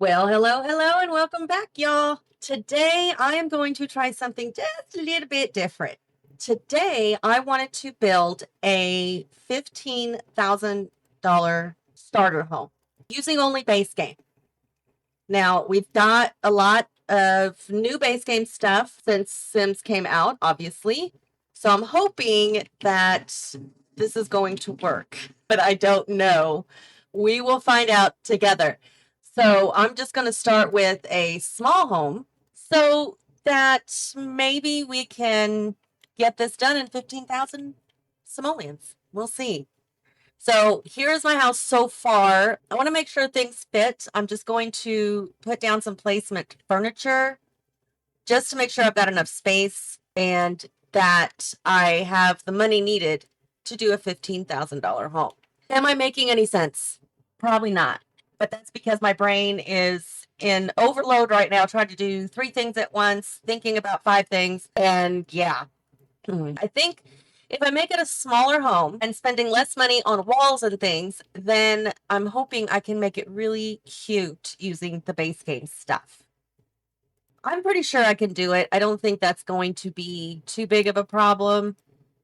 Well, hello, hello, and welcome back, y'all. Today, I am going to try something just a little bit different. Today, I wanted to build a $15,000 starter home using only base game. Now, we've got a lot of new base game stuff since Sims came out, obviously. So I'm hoping that this is going to work, but I don't know. We will find out together. So I'm just going to start with a small home so that maybe we can get this done in 15,000 simoleons. We'll see. So here's my house so far. I want to make sure things fit. I'm just going to put down some placement furniture just to make sure I've got enough space and that I have the money needed to do a $15,000 home. Am I making any sense? Probably not. But that's because my brain is in overload right now, trying to do 3 things at once, thinking about 5 things. And yeah, I think if I make it a smaller home and spending less money on walls and things, then I'm hoping I can make it really cute using the base game stuff. I'm pretty sure I can do it. I don't think that's going to be too big of a problem.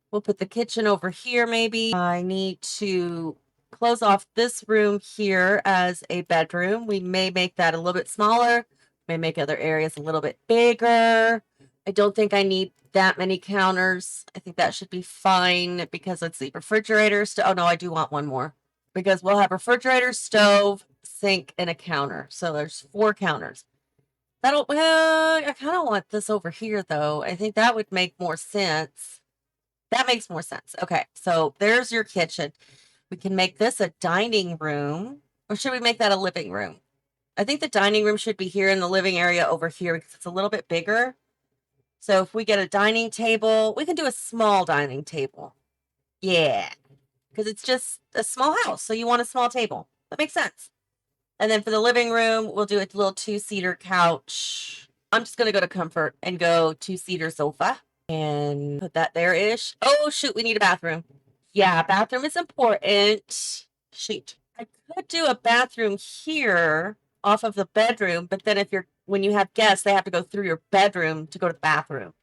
We'll put the kitchen over here maybe. I need to close off this room here as a bedroom. We may make that a little bit smaller, may make other areas a little bit bigger. I don't think I need that many counters. I think that should be fine because let's see, refrigerator, oh no, I do want one more because we'll have refrigerator, stove, sink, and a counter. So there's 4 counters. Well, I kind of want this over here though. I think that would make more sense. That makes more sense. Okay, so there's your kitchen. We can make this a dining room, or should we make that a living room? I think the dining room should be here in the living area over here because it's a little bit bigger. So if we get a dining table, we can do a small dining table. Yeah, because it's just a small house, so you want a small table. That makes sense. And then for the living room, we'll do a little 2-seater couch. I'm just going to go to comfort and go 2-seater sofa and put that there-ish. Oh, shoot, we need a bathroom. Yeah, bathroom is important. Shoot. I could do a bathroom here off of the bedroom, but then when you have guests, they have to go through your bedroom to go to the bathroom.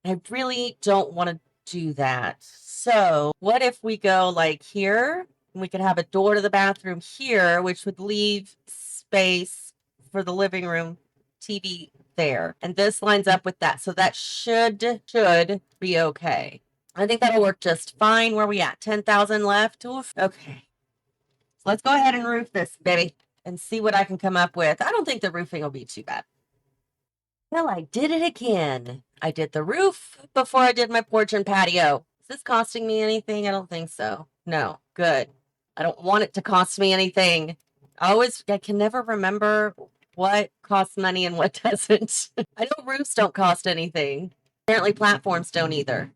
I really don't want to do that. So what if we go like here? We could have a door to the bathroom here, which would leave space for the living room TV there. And this lines up with that. So that should be okay. I think that'll work just fine. Where are we at? 10,000 left. Oof. Okay. So let's go ahead and roof this, baby, and see what I can come up with. I don't think the roofing will be too bad. Well, I did it again. I did the roof before I did my porch and patio. Is this costing me anything? I don't think so. No. Good. I don't want it to cost me anything. I can never remember what costs money and what doesn't. I know roofs don't cost anything. Apparently platforms don't either.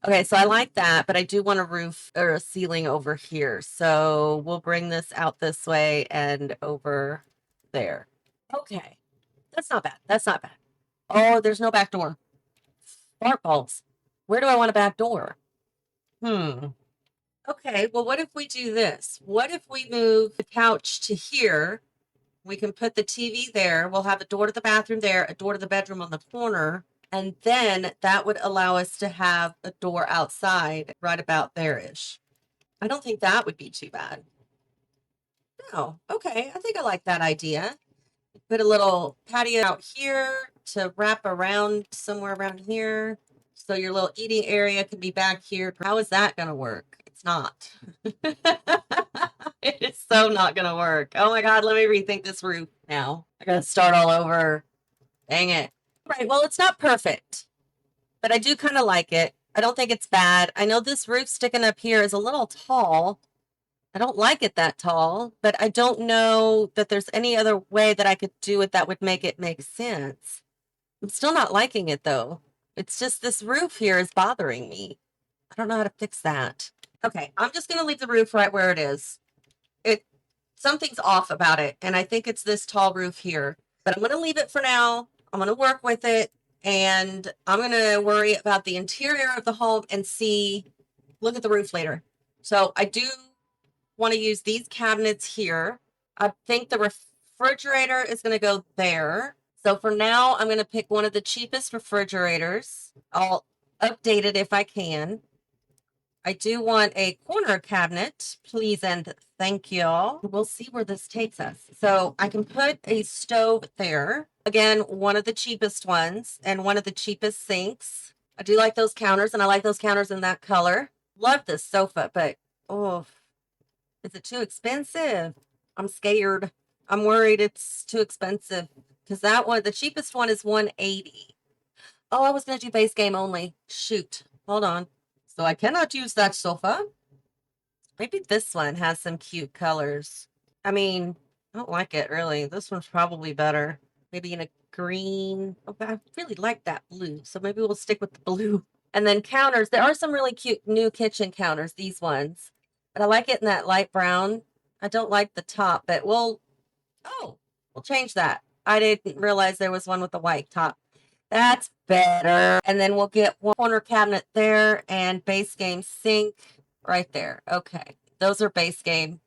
Okay, so I like that, but I do want a roof or a ceiling over here. So we'll bring this out this way and over there. Okay, that's not bad. That's not bad. Oh, there's no back door. Fart balls. Where do I want a back door? Okay, well, what if we do this? What if we move the couch to here? We can put the TV there. We'll have a door to the bathroom there, a door to the bedroom on the corner. And then that would allow us to have a door outside right about there-ish. I don't think that would be too bad. No, okay, I think I like that idea. Put a little patio out here to wrap around somewhere around here. So your little eating area could be back here. How is that going to work? It's not. It is so not going to work. Oh my God, let me rethink this roof now. I got to start all over. Dang it. Right, well, it's not perfect, but I do kind of like it. I don't think it's bad. I know this roof sticking up here is a little tall. I don't like it that tall, but I don't know that there's any other way that I could do it that would make it make sense. I'm still not liking it though. It's just this roof here is bothering me. I don't know how to fix that. Okay, I'm just going to leave the roof right where it is. Something's off about it, and I think it's this tall roof here. But I'm going to leave it for now. I'm going to work with it, and I'm going to worry about the interior of the home and look at the roof later. So I do want to use these cabinets here. I think the refrigerator is going to go there. So for now, I'm going to pick one of the cheapest refrigerators. I'll update it if I can. I do want a corner cabinet, please and thank y'all. We'll see where this takes us. So I can put a stove there. Again, one of the cheapest ones and one of the cheapest sinks. I do like those counters, and I like those counters in that color. Love this sofa, but oh, is it too expensive? I'm scared. I'm worried it's too expensive because that one, the cheapest one is $180. Oh, I was going to do base game only. Shoot. Hold on. So I cannot use that sofa. Maybe this one has some cute colors. I mean, I don't like it really. This one's probably better. Maybe in a green. Oh, but I really like that blue. So maybe we'll stick with the blue. And then counters. There are some really cute new kitchen counters, these ones. But I like it in that light brown. I don't like the top, but we'll change that. I didn't realize there was one with the white top. That's better. And then we'll get one corner cabinet there and base game sink right there. Okay. Those are base game,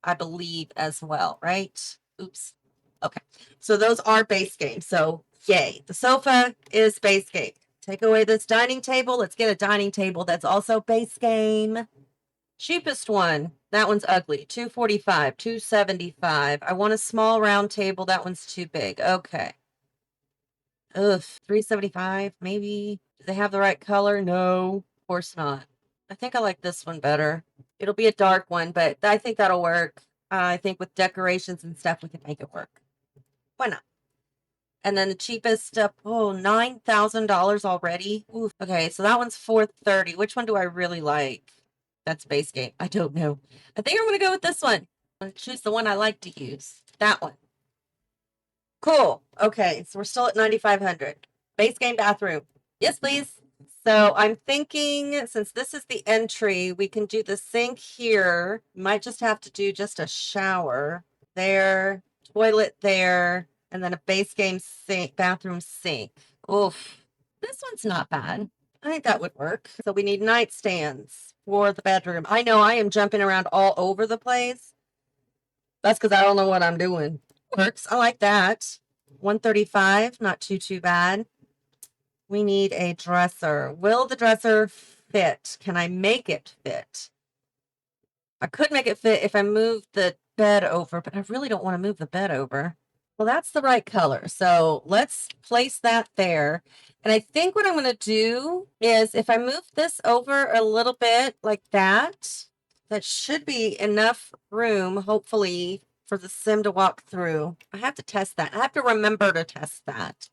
I believe, as well, right? Oops. Okay. So those are base game. So yay. The sofa is base game. Take away this dining table. Let's get a dining table that's also base game. Cheapest one. That one's ugly. $245, $275. I want a small round table. That one's too big. Okay. Ugh, $375 maybe. Do they have the right color? No, of course not. I think I like this one better. It'll be a dark one, but I think that'll work. I think with decorations and stuff, we can make it work. Why not? And then the cheapest, $9,000 already. Oof. Okay, so that one's $430. Which one do I really like? That's base game. I don't know. I think I'm going to go with this one. I'm going to choose the one I like to use. That one. Cool. Okay, so we're still at 9,500. Base game bathroom. Yes, please. So I'm thinking, since this is the entry, we can do the sink here. Might just have to do just a shower there, toilet there, and then a base game sink, bathroom sink. Oof. This one's not bad. I think that would work. So we need nightstands for the bedroom. I know I am jumping around all over the place. That's because I don't know what I'm doing. Works. I like that. 135, not too bad. We need a dresser. Will the dresser fit? Can I make it fit? I could make it fit if I moved the bed over, but I really don't want to move the bed over. Well, that's the right color. So let's place that there. And I think what I'm going to do is if I move this over a little bit like that, that should be enough room, hopefully, for the sim to walk through. I have to test that. I have to remember to test that.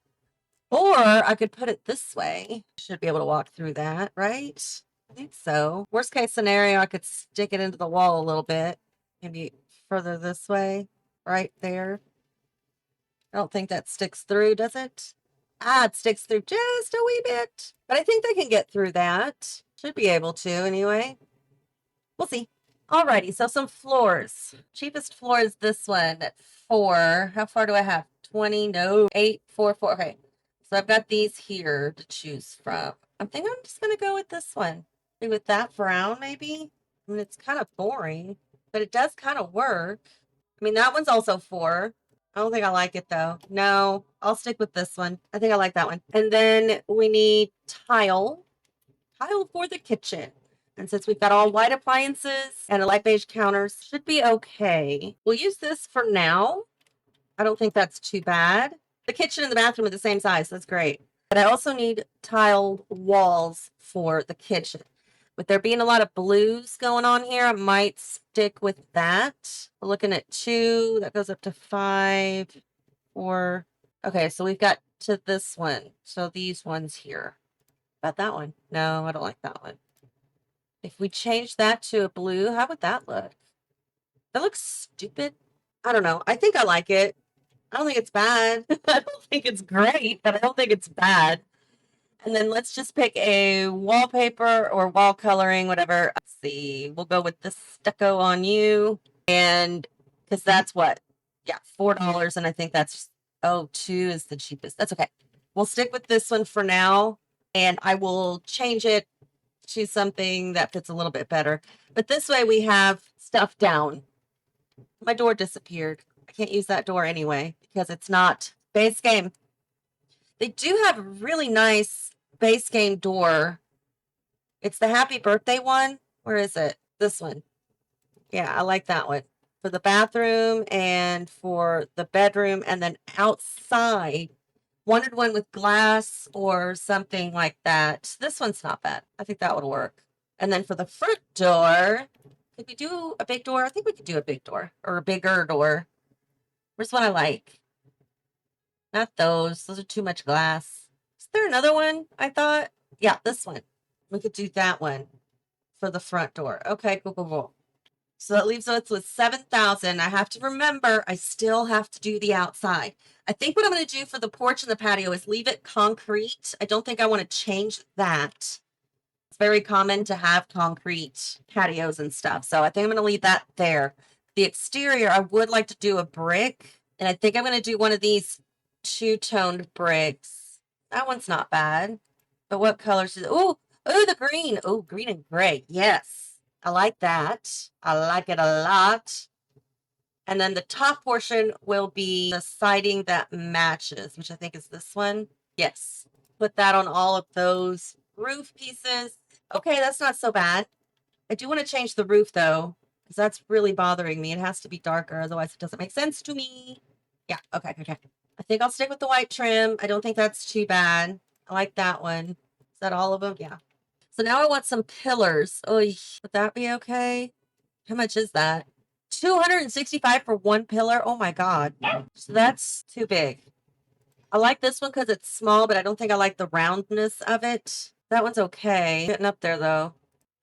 Or I could put it this way. Should be able to walk through that, right? I think so. Worst case scenario, I could stick it into the wall a little bit. Maybe further this way, right there. I don't think that sticks through, does it? Ah, it sticks through just a wee bit. But I think they can get through that. Should be able to anyway. We'll see. Alrighty, so some floors. Cheapest floor is this one at 4. How far do I have? 20? No, 8, 4, 4. Okay, so I've got these here to choose from. I think I'm just going to go with this one. Maybe with that brown, maybe? I mean, it's kind of boring, but it does kind of work. I mean, that one's also 4. I don't think I like it, though. No, I'll stick with this one. I think I like that one. And then we need tile. Tile for the kitchen. And since we've got all white appliances and a light beige counters, should be okay. We'll use this for now. I don't think that's too bad. The kitchen and the bathroom are the same size. That's great. But I also need tiled walls for the kitchen. With there being a lot of blues going on here, I might stick with that. We're looking at 2. That goes up to 5, 4. Okay, so we've got to this one. So these ones here. About that one? No, I don't like that one. If we change that to a blue, how would that look? That looks stupid. I don't know. I think I like it. I don't think it's bad. I don't think it's great, but I don't think it's bad. And then let's just pick a wallpaper or wall coloring, whatever. Let's see. We'll go with the stucco on you. And because that's what? Yeah, $4. And I think that's, 2 is the cheapest. That's okay. We'll stick with this one for now. And I will change it to something that fits a little bit better. But this way we have stuff down. My door disappeared. I can't use that door anyway because it's not base game. They do have a really nice base game door. It's the happy birthday one. Where is it? This one. Yeah, I like that one. For the bathroom and for the bedroom, and then outside. Wanted one with glass or something like that. This one's not bad. I think that would work. And then for the front door, could we do a big door? I think we could do a big door or a bigger door. Where's one I like? Not those. Those are too much glass. Is there another one I thought? Yeah, this one. We could do that one for the front door. Okay, cool, cool, cool. So that leaves us with 7,000. I have to remember, I still have to do the outside. I think what I'm going to do for the porch and the patio is leave it concrete. I don't think I want to change that. It's very common to have concrete patios and stuff. So I think I'm going to leave that there. The exterior, I would like to do a brick. And I think I'm going to do one of these two-toned bricks. That one's not bad. But what colors is it? Oh, the green. Oh, green and gray. Yes. I like that. I like it a lot. And then the top portion will be the siding that matches, which I think is this one. Yes. Put that on all of those roof pieces. Okay, that's not so bad. I do want to change the roof though, because that's really bothering me. It has to be darker, otherwise it doesn't make sense to me. Yeah, okay. I think I'll stick with the white trim. I don't think that's too bad. I like that one. Is that all of them? Yeah. So now I want some pillars. Oh, would that be okay? How much is that? 265 for one pillar. Oh my God. So that's too big. I like this one because it's small, but I don't think I like the roundness of it. That one's okay. Getting up there though.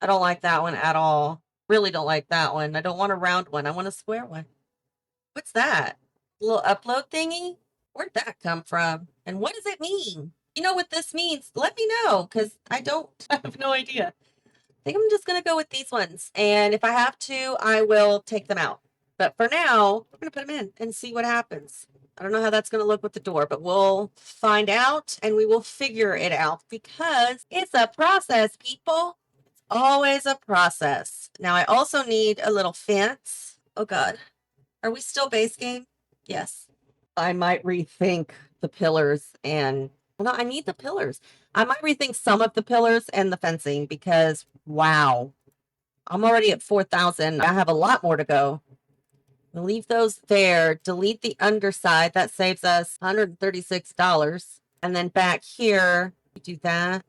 I don't like that one at all. Really don't like that one. I don't want a round one. I want a square one. What's that? A little upload thingy? Where'd that come from? And what does it mean? You know what this means? Let me know because I have no idea. I think I'm just going to go with these ones. And if I have to, I will take them out. But for now, we're going to put them in and see what happens. I don't know how that's going to look with the door, but we'll find out and we will figure it out because it's a process, people. It's always a process. Now, I also need a little fence. Oh, God. Are we still base game? Yes. I might rethink the pillars and, well, no, I need the pillars. I might rethink some of the pillars and the fencing because, wow, I'm already at 4,000. I have a lot more to go. We'll leave those there. Delete the underside. That saves us $136. And then back here, we do that.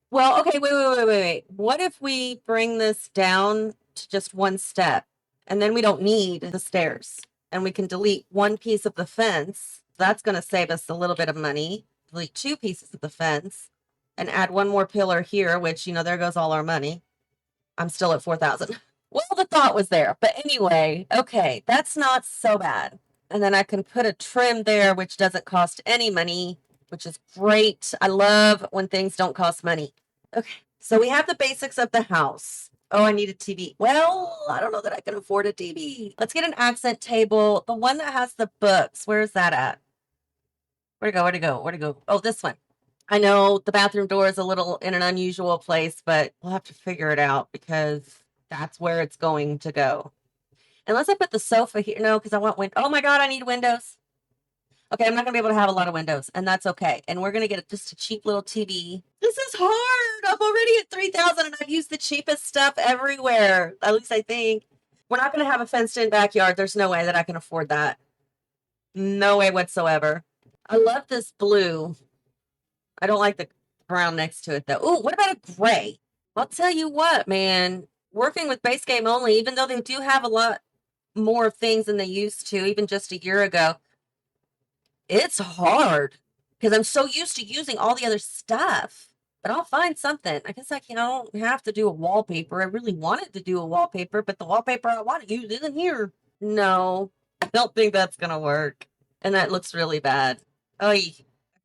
Well, okay, wait. What if we bring this down to just one step and then we don't need the stairs and we can delete one piece of the fence? That's going to save us a little bit of money. Delete two pieces of the fence and add one more pillar here, which, there goes all our money. I'm still at 4,000. Well, the thought was there, but anyway, okay, that's not so bad. And then I can put a trim there, which doesn't cost any money, which is great. I love when things don't cost money. Okay, so we have the basics of the house. Oh, I need a TV. Well, I don't know that I can afford a TV. Let's get an accent table. The one that has the books. Where's that at? Where'd it go? Oh, this one. I know the bathroom door is a little in an unusual place, but we'll have to figure it out because that's where it's going to go. Unless I put the sofa here. No, because I want oh my God, I need windows. Okay, I'm not going to be able to have a lot of windows, and that's okay. And we're going to get just a cheap little TV. This is hard. I'm already at 3,000, and I've used the cheapest stuff everywhere. At least I think. We're not going to have a fenced-in backyard. There's no way that I can afford that. No way whatsoever. I love this blue. I don't like the brown next to it, though. Oh, what about a gray? I'll tell you what, man. Working with base game only, even though they do have a lot more things than they used to, even just a year ago, it's hard because I'm so used to using all the other stuff. But I'll find something. I guess I don't have to do a wallpaper. I really wanted to do a wallpaper, but the wallpaper I want to use isn't here. No, I don't think that's going to work. And that looks really bad. Oh,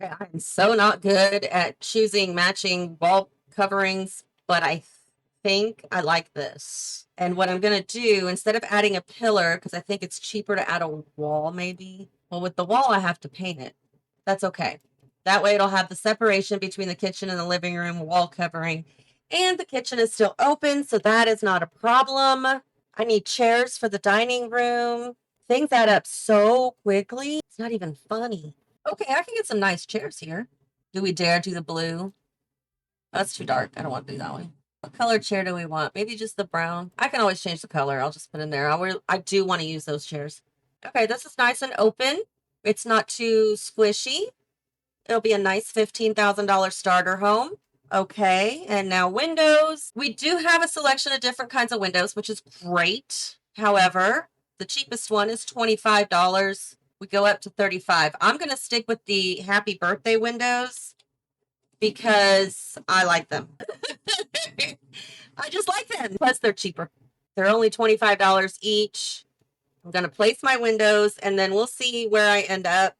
I'm so not good at choosing matching wall coverings, but I think I like this. And what I'm going to do, instead of adding a pillar, because I think it's cheaper to add a wall maybe. Well, with the wall, I have to paint it. That's okay. That way it'll have the separation between the kitchen and the living room wall covering. And the kitchen is still open, so that is not a problem. I need chairs for the dining room. Things add up so quickly. It's not even funny. Okay, I can get some nice chairs here. Do we dare do the blue? That's too dark. I don't want to do that one. What color chair do we want? Maybe just the brown. I can always change the color. I'll just put in there. I do want to use those chairs. Okay, this is nice and open. It's not too squishy. It'll be a nice $15,000 starter home. Okay, and now windows. We do have a selection of different kinds of windows, which is great. However, the cheapest one is $25. We go up to $35. I'm going to stick with the happy birthday windows because I like them. I just like them. Plus, they're cheaper. They're only $25 each. I'm going to place my windows and then we'll see where I end up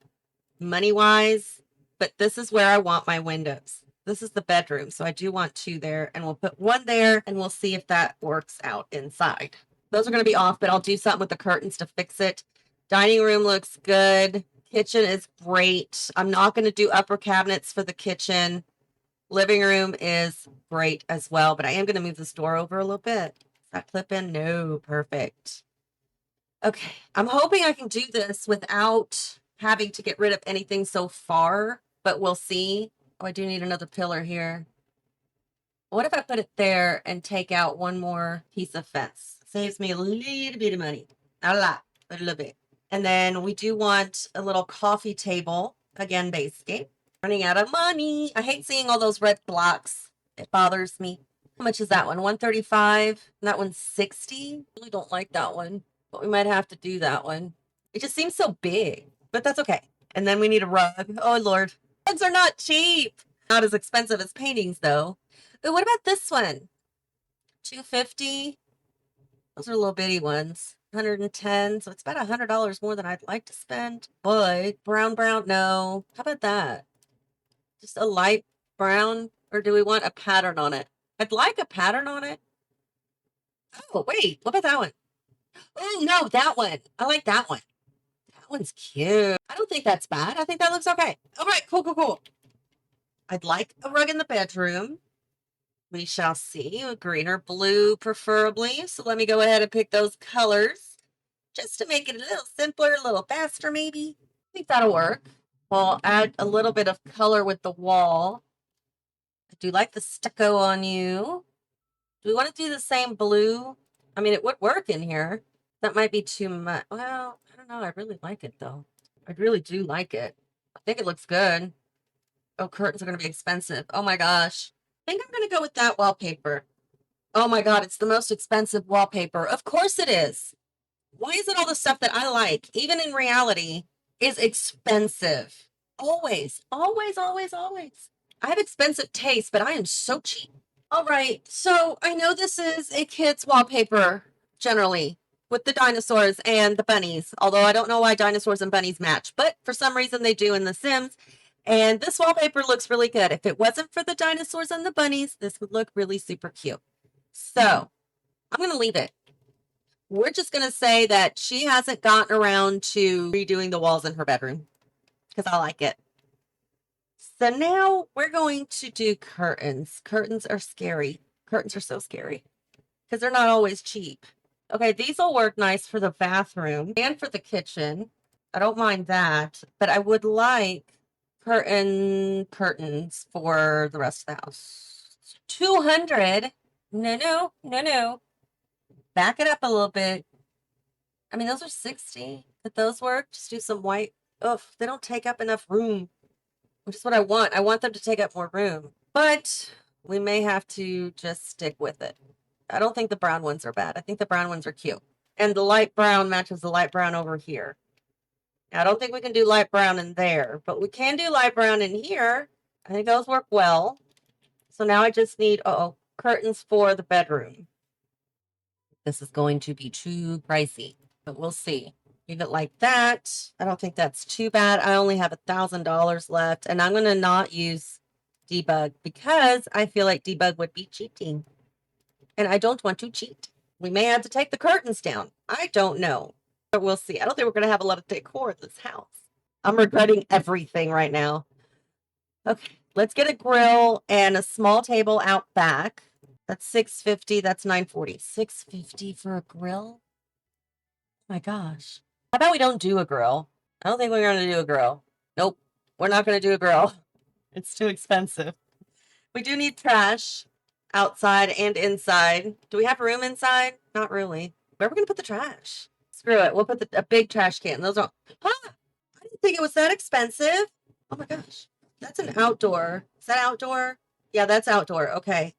money-wise. But this is where I want my windows. This is the bedroom, so I do want two there, and we'll put one there, and we'll see if that works out inside. Those are going to be off, but I'll do something with the curtains to fix it. Dining room looks good. Kitchen is great. I'm not going to do upper cabinets for the kitchen. Living room is great as well, but I am going to move this door over a little bit. Is that clip in? No, perfect. Okay, I'm hoping I can do this without having to get rid of anything so far, but we'll see. Oh, I do need another pillar here. What if I put it there and take out one more piece of fence? Saves me a little bit of money. Not a lot, but a little bit. And then we do want a little coffee table. Again, basescape. Running out of money. I hate seeing all those red blocks. It bothers me. How much is that one? $135. And that one's $60. I really don't like that one, but we might have to do that one. It just seems so big, but that's okay. And then we need a rug. Oh, Lord. Rugs are not cheap. Not as expensive as paintings, though. But what about this one? $250. Those are little bitty ones. $110. So it's about $100 more than I'd like to spend. But brown, no. How about that? Just a light brown? Or do we want a pattern on it? I'd like a pattern on it. Oh, wait. What about that one? Oh, no, that one. I like that one. That one's cute. I don't think that's bad. I think that looks okay. All right, cool. I'd like a rug in the bedroom. We shall see. A green or blue, preferably. So let me go ahead and pick those colors just to make it a little simpler, a little faster, maybe. I think that'll work. We'll add a little bit of color with the wall. I do like the stucco on you. Do we want to do the same blue? I mean, it would work in here. That might be too much. Well, I don't know. I really like it, though. I really do like it. I think it looks good. Oh, curtains are going to be expensive. Oh, my gosh. I think I'm going to go with that wallpaper. Oh, my God. It's the most expensive wallpaper. Of course it is. Why is it all the stuff that I like, even in reality, is expensive? Always. I have expensive taste, but I am so cheap. All right. So I know this is a kid's wallpaper, generally, with the dinosaurs and the bunnies, although I don't know why dinosaurs and bunnies match, but for some reason they do in The Sims. And this wallpaper looks really good. If it wasn't for the dinosaurs and the bunnies, this would look really super cute. So I'm going to leave it. We're just going to say that she hasn't gotten around to redoing the walls in her bedroom because I like it. So now we're going to do curtains. Curtains are scary. Curtains are so scary because they're not always cheap. Okay, these will work nice for the bathroom and for the kitchen. I don't mind that, but I would like curtains for the rest of the house. 200. No. Back it up a little bit. I mean, those are 60. Could those work? Just do some white. Ugh, they don't take up enough room, which is what I want. I want them to take up more room, but we may have to just stick with it. I don't think the brown ones are bad. I think the brown ones are cute. And the light brown matches the light brown over here. Now, I don't think we can do light brown in there, but we can do light brown in here. I think those work well. So now I just need, curtains for the bedroom. This is going to be too pricey, but we'll see. Leave it like that. I don't think that's too bad. I only have $1,000 left, and I'm going to not use debug because I feel like debug would be cheating, and I don't want to cheat. We may have to take the curtains down. I don't know, but we'll see. I don't think we're going to have a lot of decor in this house. I'm regretting everything right now. Okay, let's get a grill and a small table out back. That's $650. That's $940. $650 for a grill? Oh my gosh. How about we don't do a grill? I don't think we're going to do a grill. Nope. We're not going to do a grill. It's too expensive. We do need trash outside and inside. Do we have room inside? Not really. Where are we going to put the trash? Screw it. We'll put a big trash can. Those are. Huh? I didn't think it was that expensive. Oh my gosh. That's an outdoor. Is that outdoor? Yeah, that's outdoor. Okay.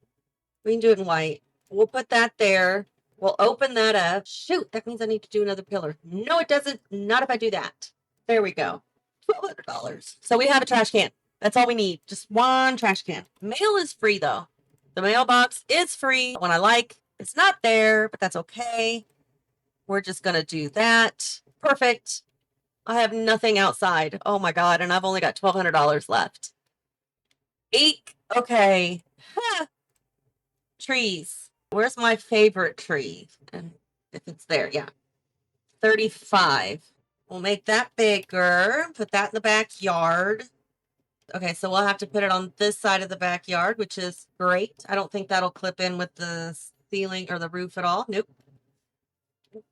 We can do it in white. We'll put that there. We'll open that up. Shoot, that means I need to do another pillar. No, it doesn't. Not if I do that. There we go. $1,200. So we have a trash can. That's all we need. Just one trash can. Mail is free though. The mailbox is free when I like. It's not there, but that's okay. We're just going to do that. Perfect. I have nothing outside. Oh my God. And I've only got $1,200 left. Eek. Okay. Huh. Trees. Where's my favorite tree? And if it's there, yeah. 35. We'll make that bigger. Put that in the backyard. Okay, so we'll have to put it on this side of the backyard, which is great. I don't think that'll clip in with the ceiling or the roof at all. Nope.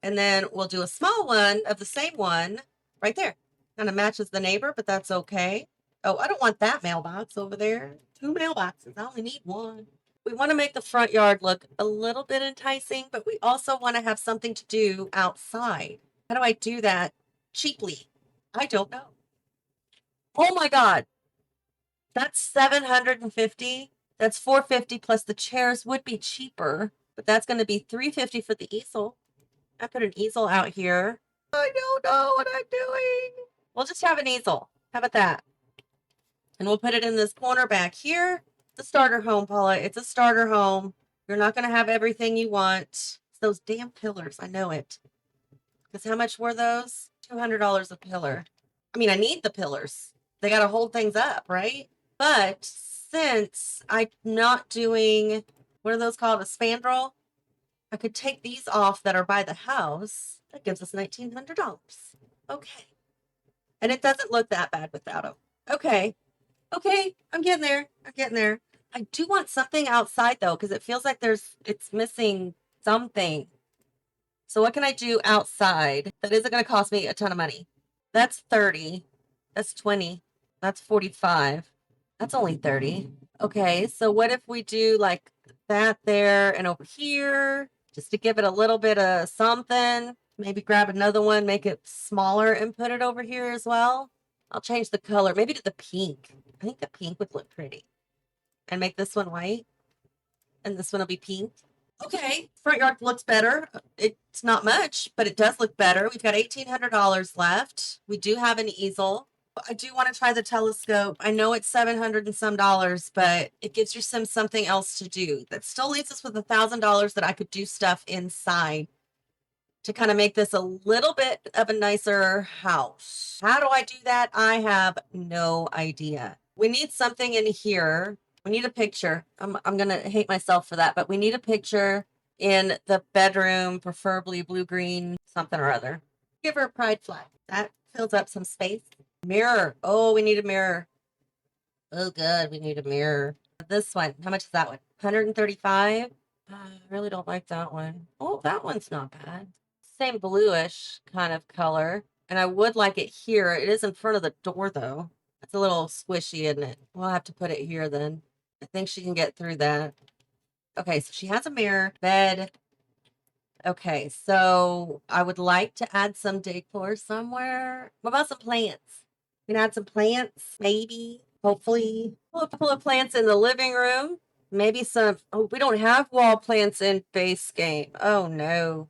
And then we'll do a small one of the same one right there. Kind of matches the neighbor, but that's okay. Oh, I don't want that mailbox over there. 2 mailboxes. I only need 1. We want to make the front yard look a little bit enticing, but we also want to have something to do outside. How do I do that cheaply? I don't know. Oh my God. That's 750. That's 450 plus the chairs would be cheaper, but that's going to be 350 for the easel. I put an easel out here. I don't know what I'm doing. We'll just have an easel. How about that? And we'll put it in this corner back here. The starter home, Paula. It's a starter home. You're not going to have everything you want. It's those damn pillars. I know it. Because how much were those? $200 a pillar. I mean, I need the pillars. They got to hold things up, right? But since I'm not doing, what are those called? A spandrel? I could take these off that are by the house. That gives us $1,900. Okay. And it doesn't look that bad without them. Okay. Okay. I'm getting there. I'm getting there. I do want something outside though, because it feels like it's missing something. So what can I do outside that isn't going to cost me a ton of money? That's 30. That's 20. That's 45. That's only 30. Okay, so what if we do like that there and over here, just to give it a little bit of something? Maybe grab another one, make it smaller and put it over here as well. I'll change the color, maybe to the pink. I think the pink would look pretty. And make this one white. And this one will be pink. Okay, front yard looks better. It's not much, but it does look better. We've got $1,800 left. We do have an easel. I do want to try the telescope. I know it's $700 and some, but it gives you something else to do. That still leaves us with $1,000 that I could do stuff inside to kind of make this a little bit of a nicer house. How do I do that? I have no idea. We need something in here. We need a picture. I'm going to hate myself for that, but we need a picture in the bedroom, preferably blue-green, something or other. Give her a pride flag. That fills up some space. Mirror. Oh, we need a mirror. Oh, good. We need a mirror. This one. How much is that one? 135. I really don't like that one. Oh, that one's not bad. Same bluish kind of color. And I would like it here. It is in front of the door, though. It's a little squishy, isn't it? We'll have to put it here then. I think she can get through that. Okay, so she has a mirror, bed. Okay, so I would like to add some decor somewhere. What about some plants? We can add some plants, maybe, hopefully. We'll have a couple of plants in the living room. Maybe some, oh, we don't have wall plants in base game. Oh no.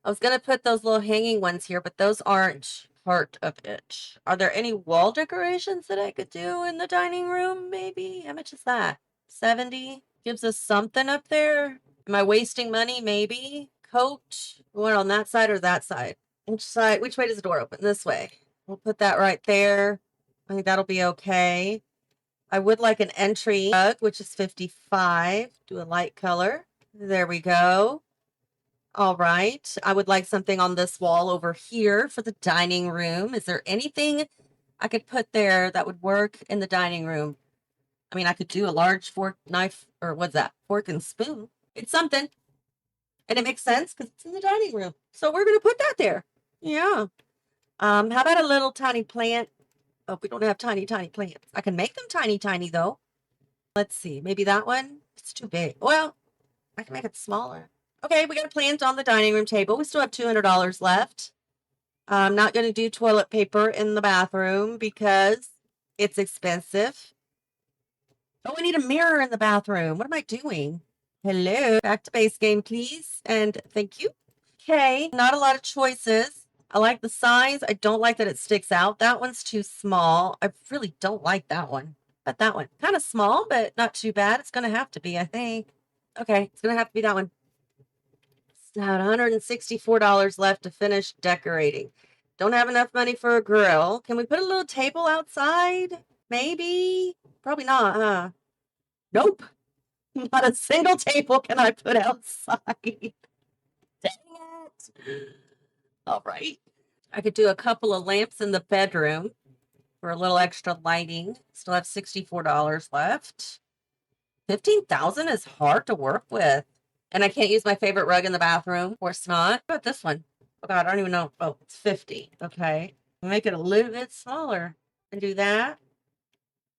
I was going to put those little hanging ones here, but those aren't part of it. Are there any wall decorations that I could do in the dining room, maybe? How much is that? 70? Gives us something up there. Am I wasting money? Maybe. Coat. What, on that side or that side? Which side? Which way does the door open? This way. We'll put that right there. I think that'll be okay. I would like an entry rug, which is 55. Do a light color. There we go. All right. I would like something on this wall over here for the dining room. Is there anything I could put there that would work in the dining room? I mean, I could do a large fork, knife, or what's that? Fork and spoon. It's something. And it makes sense because it's in the dining room. So we're going to put that there. Yeah. How about a little tiny plant? Oh, we don't have tiny plants. I can make them tiny though. Let's see, maybe that one? It's too big. Well, I can make it smaller. Okay, we got a plant on the dining room table. We still have $200 left. I'm not going to do toilet paper in the bathroom because it's expensive. Oh, I need a mirror in the bathroom. What am I doing? Hello. Back to base game, please. And thank you. Okay, not a lot of choices. I like the size. I don't like that it sticks out. That one's too small. I really don't like that one. But that one, kind of small, but not too bad. It's going to have to be, I think. Okay, it's going to have to be that one. Got $164 left to finish decorating. Don't have enough money for a grill. Can we put a little table outside? Maybe. Probably not, huh? Nope. Not a single table can I put outside. Dang it. All right. I could do a couple of lamps in the bedroom for a little extra lighting. Still have $64 left. 15,000 is hard to work with. And I can't use my favorite rug in the bathroom. Of course not. What about this one? Oh God, I don't even know. Oh, it's 50. Okay. Make it a little bit smaller and do that.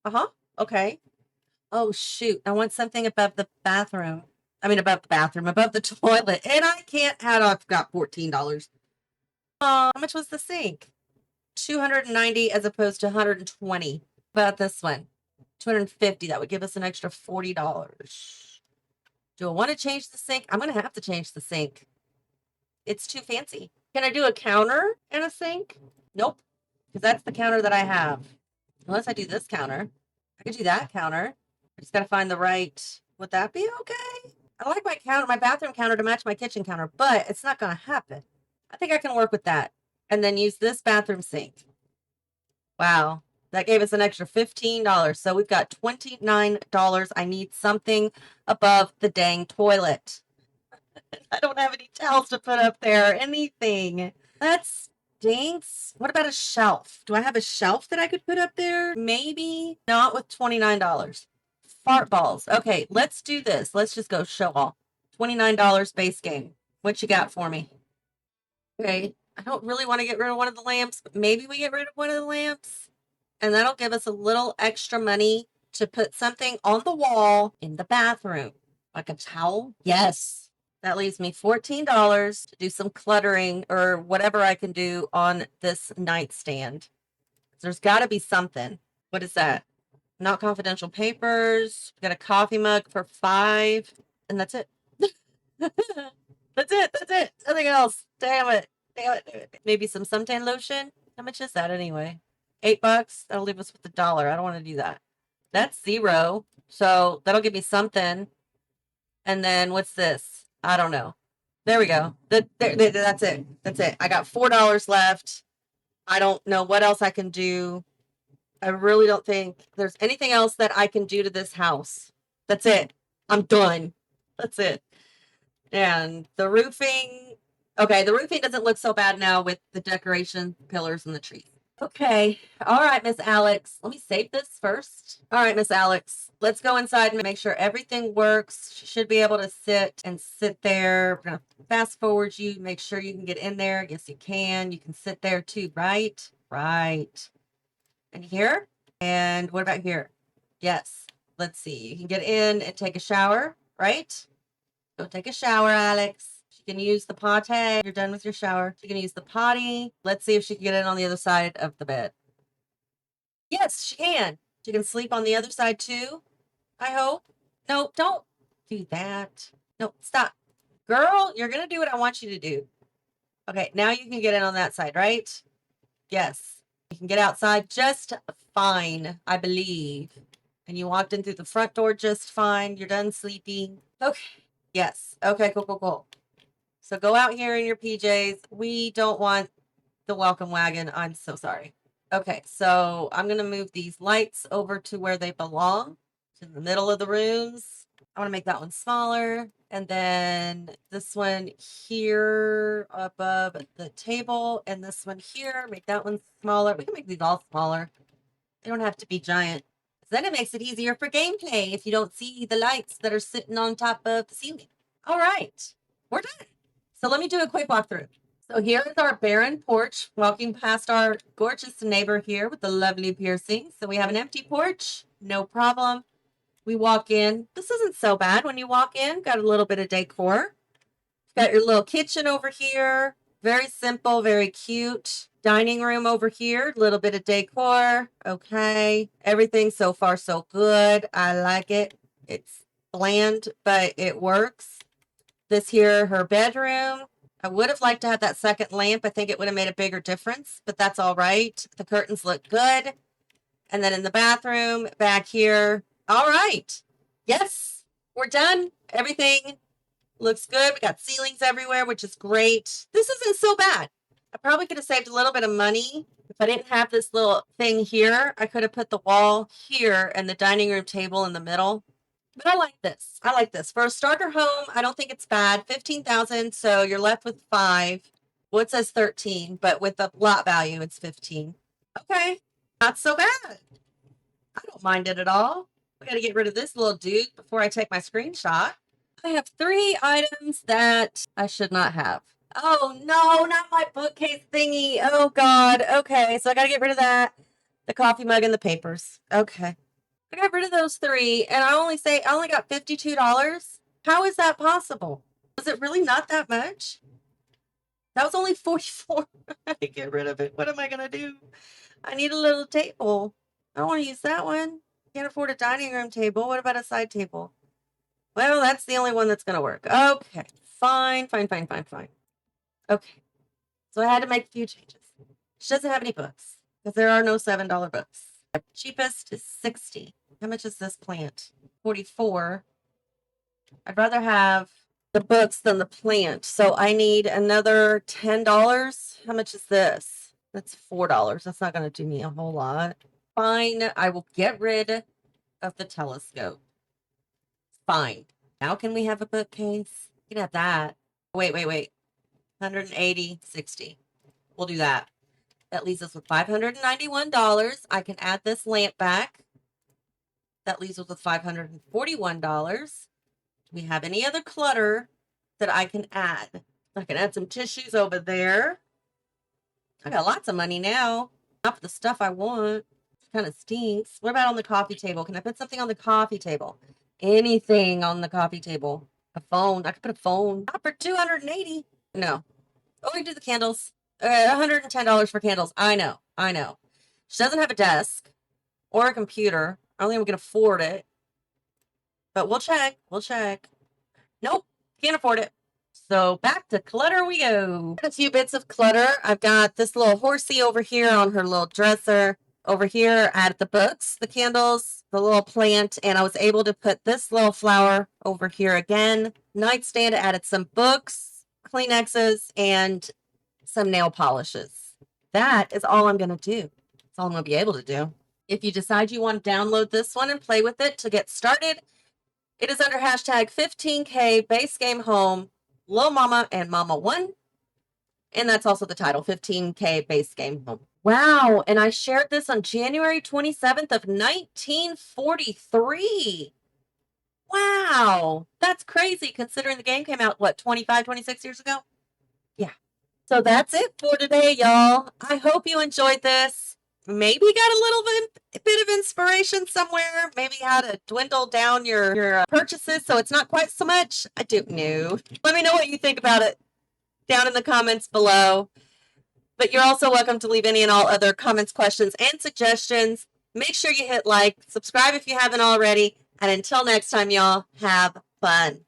Uh-huh. Okay. Oh shoot. I want something above the bathroom. I mean above the bathroom, above the toilet. And I can't have I've got $14. How much was the sink? 290 as opposed to 120. About this one? 250. That would give us an extra $40. Do I want to change the sink? I'm going to have to change the sink. It's too fancy. Can I do a counter and a sink? Nope, because that's the counter that I have. Unless I do this counter. I could do that counter. I just got to find the right. Would that be okay? I like my counter, my bathroom counter to match my kitchen counter, but it's not going to happen. I think I can work with that. And then use this bathroom sink. Wow. That gave us an extra $15. So we've got $29. I need something above the dang toilet. I don't have any towels to put up there. Anything. That stinks. What about a shelf? Do I have a shelf that I could put up there? Maybe. Not with $29. Fart balls. Okay, let's do this. Let's just go show all. $29 base game. What you got for me? Okay. I don't really want to get rid of one of the lamps, but maybe we get rid of one of the lamps. And that'll give us a little extra money to put something on the wall in the bathroom. Like a towel? Yes. That leaves me $14 to do some cluttering or whatever I can do on this nightstand. There's got to be something. What is that? Not confidential papers. Got a coffee mug for $5. And that's it. That's it. That's it. Nothing else. Damn it. Damn it. Maybe some suntan lotion. How much is that anyway? $8. That'll leave us with $1. I don't want to do that. That's 0. So that'll give me something. And then what's this? I don't know. There we go. That's it. That's it. I got $4 left. I don't know what else I can do. I really don't think there's anything else that I can do to this house. That's it. I'm done. That's it. And the roofing. Okay, the roofing doesn't look so bad now with the decoration pillars and the trees. Okay. All right, Miss Alex. Let me save this first. All right, Miss Alex. Let's go inside and make sure everything works. She should be able to sit there. We're going to fast forward you. Make sure you can get in there. Yes, you can. You can sit there too, right? Right. And here? And what about here? Yes. Let's see. You can get in and take a shower, right? Go take a shower, Alex. She can use the potty. You're done with your shower. She can use the potty. Let's see if she can get in on the other side of the bed. Yes, she can. She can sleep on the other side too, I hope. No, don't do that. No, stop. Girl, you're going to do what I want you to do. Okay, now you can get in on that side, right? Yes. You can get outside just fine, I believe. And you walked in through the front door just fine. You're done sleeping. Okay. Yes. Okay, cool. So go out here in your PJs. We don't want the welcome wagon. I'm so sorry. Okay, so I'm going to move these lights over to where they belong, to the middle of the rooms. I want to make that one smaller. And then this one here above the table. And this one here, make that one smaller. We can make these all smaller. They don't have to be giant. Then it makes it easier for gameplay if you don't see the lights that are sitting on top of the ceiling. All right, we're done. So let me do a quick walkthrough. So here is our barren porch, walking past our gorgeous neighbor here with the lovely piercings. So we have an empty porch, no problem. We walk in. This isn't so bad when you walk in. Got a little bit of decor. Got your little kitchen over here. Very simple, very cute. Dining room over here. Little bit of decor. Okay. Everything so far so good. I like it. It's bland, but it works. This here, her bedroom. I would have liked to have that second lamp. I think it would have made a bigger difference, but that's all right. The curtains look good. And then in the bathroom, back here. All right. Yes, we're done. Everything looks good. We got ceilings everywhere, which is great. This isn't so bad. I probably could have saved a little bit of money. If I didn't have this little thing here, I could have put the wall here and the dining room table in the middle. But I like this. I like this. For a starter home, I don't think it's bad. 15,000, so you're left with 5. Well, it says 13, but with the lot value, it's 15. Okay, not so bad. I don't mind it at all. We got to get rid of this little dude before I take my screenshot. I have 3 items that I should not have. Oh no, not my bookcase thingy. Oh God. Okay, so I got to get rid of that. The coffee mug and the papers. Okay. I got rid of those 3 and I only got $52. How is that possible? Was it really not that much? That was only 44. I had to get rid of it. What am I gonna do? I need a little table. I don't want to use that one. Can't afford a dining room table. What about a side table? Well, that's the only one that's gonna work. Okay, fine. Okay, so I had to make a few changes. She doesn't have any books because there are no $7 books. The cheapest is 60. How much is this plant? 44. I'd rather have the books than the plant. So I need another $10. How much is this? That's $4. That's not going to do me a whole lot. Fine. I will get rid of the telescope. Fine. Now can we have a bookcase? You can have that. Wait. 180, 60. We'll do that. That leaves us with $591. I can add this lamp back. That leaves us with $541. Do we have any other clutter that I can add? I can add some tissues over there. I got lots of money now. Not for the stuff I want. It kind of stinks. What about on the coffee table? Can I put something on the coffee table? Anything on the coffee table. A phone. I could put a phone. Not for $280. No. Oh, we can do the candles. $110 for candles. I know. She doesn't have a desk or a computer. I don't think we can afford it. But we'll check. Nope, can't afford it. So back to clutter we go. A few bits of clutter. I've got this little horsey over here on her little dresser. Over here, I added the books, the candles, the little plant, and I was able to put this little flower over here again. Nightstand, I added some books, Kleenexes, and some nail polishes. That is all I'm going to do. That's all I'm going to be able to do. If you decide you want to download this one and play with it to get started, it is under hashtag 15K base game home, Lil Mama and Momma-One. And that's also the title, 15K base game home. Wow. And I shared this on January 27th of 1943. Wow. That's crazy considering the game came out, what, 25, 26 years ago? Yeah. So that's it for today, y'all. I hope you enjoyed this. Maybe got a little bit of inspiration somewhere. Maybe how to dwindle down your purchases so it's not quite so much. I don't know. Let me know what you think about it down in the comments below. But you're also welcome to leave any and all other comments, questions, and suggestions. Make sure you hit like, subscribe if you haven't already. And until next time, y'all, have fun.